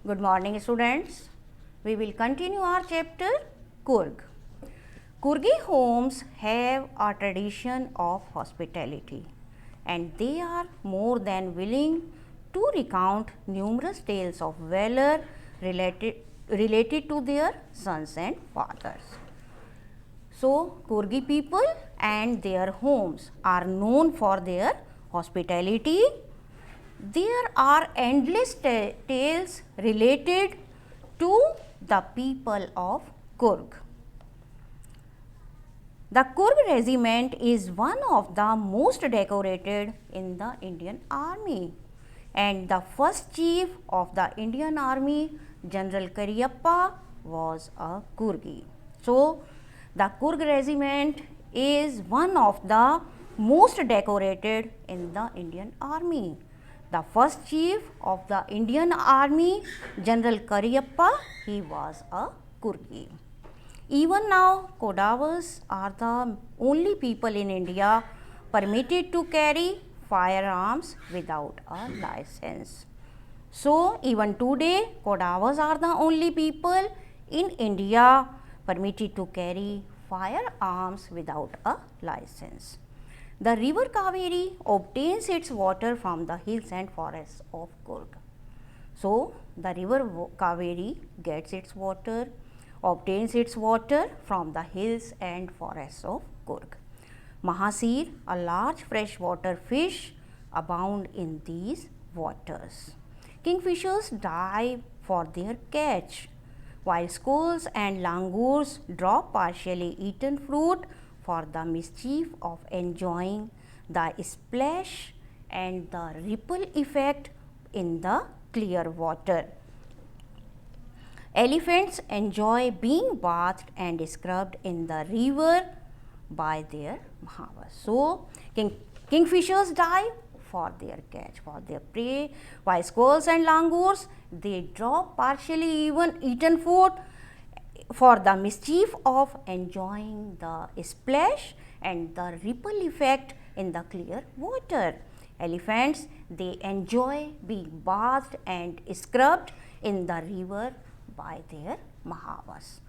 Good morning, students. We will continue our chapter Coorg. Coorgi homes have a tradition of hospitality and they are more than willing to recount numerous tales of valor related to their sons and fathers. So, Coorgi people and their homes are known for their hospitality. There are endless tales related to the people of Coorg. The Coorg regiment is one of the most decorated in the Indian Army, and the first chief of the Indian Army, General Cariappa, was a Coorgi. So, the Coorg regiment is one of the most decorated in the Indian Army. The first chief of the Indian Army, General Cariappa, he was a Coorgi. Even now, Kodavas are the only people in India permitted to carry firearms without a license. So, even today, Kodavas are the only people in India permitted to carry firearms without a license. The river Kaveri obtains its water from the hills and forests of Coorg. So, the river Kaveri obtains its water from the hills and forests of Coorg. Mahasir, a large freshwater fish, abound in these waters. Kingfishers dive for their catch, while squirrels and langurs drop partially eaten fruit for the mischief of enjoying the splash and the ripple effect in the clear water. Elephants enjoy being bathed and scrubbed in the river by their Mahavas. So, kingfishers dive for their catch, for their prey, while squirrels and langurs, they drop partially eaten food for the mischief of enjoying the splash and the ripple effect in the clear water. Elephants, they enjoy being bathed and scrubbed in the river by their Mahavas.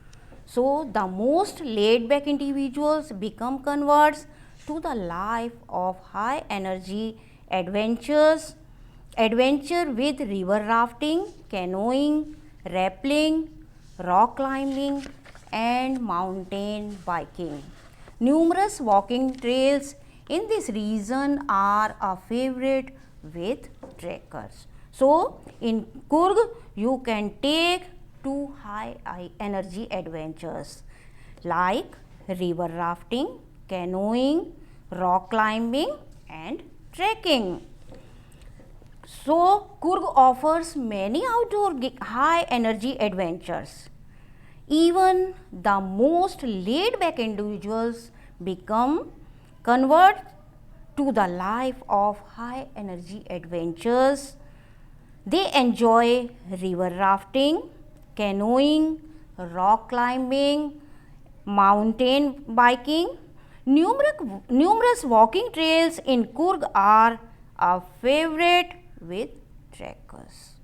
So, the most laid back individuals become converts to the life of high energy adventure with river rafting, canoeing, rappelling, rock climbing and mountain biking. Numerous walking trails in this region are a favorite with trekkers. So, in Coorg you can take two high energy adventures like river rafting, canoeing, rock climbing and trekking. So, Coorg offers many outdoor high energy adventures. Even the most laid back individuals convert to the life of high energy adventures. They enjoy river rafting, canoeing, rock climbing, mountain biking. Numerous walking trails in Coorg are a favorite with trekkers.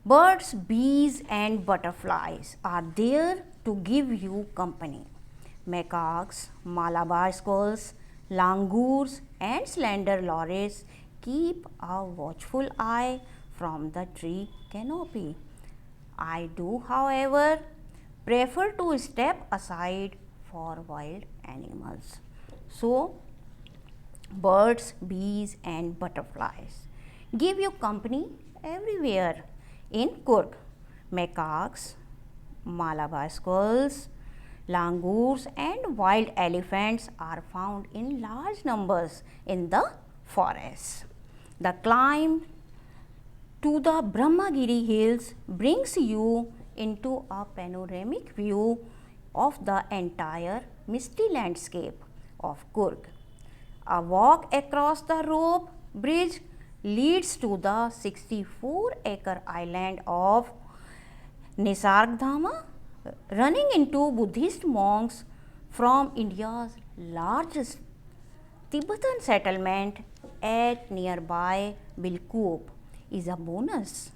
Birds, bees and butterflies are there to give you company. Macaques, Malabar squirrels, langurs and slender lorries keep a watchful eye from the tree canopy. I do, however, prefer to step aside for wild animals. So, birds, bees and butterflies give you company everywhere in Coorg. Macaques, Malabar squirrels, langurs and wild elephants are found in large numbers in the forests. The climb to the Brahmagiri hills brings you into a panoramic view of the entire misty landscape of Coorg. A walk across the rope bridge leads to the 64-acre island of Nisargdhama, running into Buddhist monks from India's largest Tibetan settlement at nearby Bilkup is a bonus.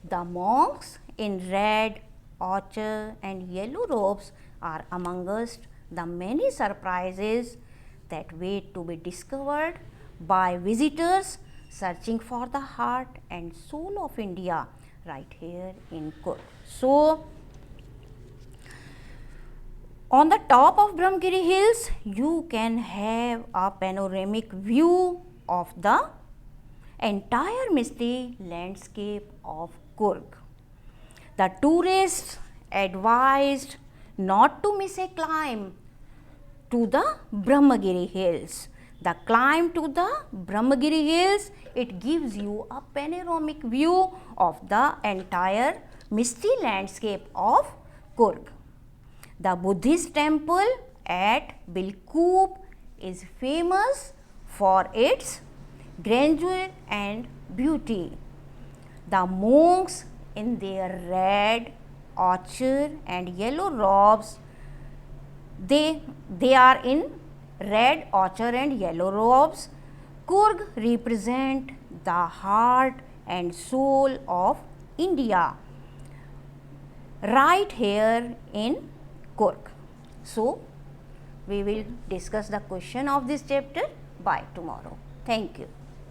The monks in red ochre and yellow robes are amongst the many surprises that wait to be discovered by visitors searching for the heart and soul of India right here in Coorg. So, on the top of Brahmagiri Hills, you can have a panoramic view of the entire misty landscape of Coorg. The tourists advised not to miss a climb to the Brahmagiri Hills. The climb to the Brahmagiri Hills, it gives you a panoramic view of the entire misty landscape of Coorg. The Buddhist temple at Bilkhoop is famous for its grandeur and beauty. The monks in their red ochre and yellow robes, they are in red ochre and yellow robes. Coorg represent the heart and soul of India right here in Coorg. So, we will discuss the question of this chapter by tomorrow. Thank you.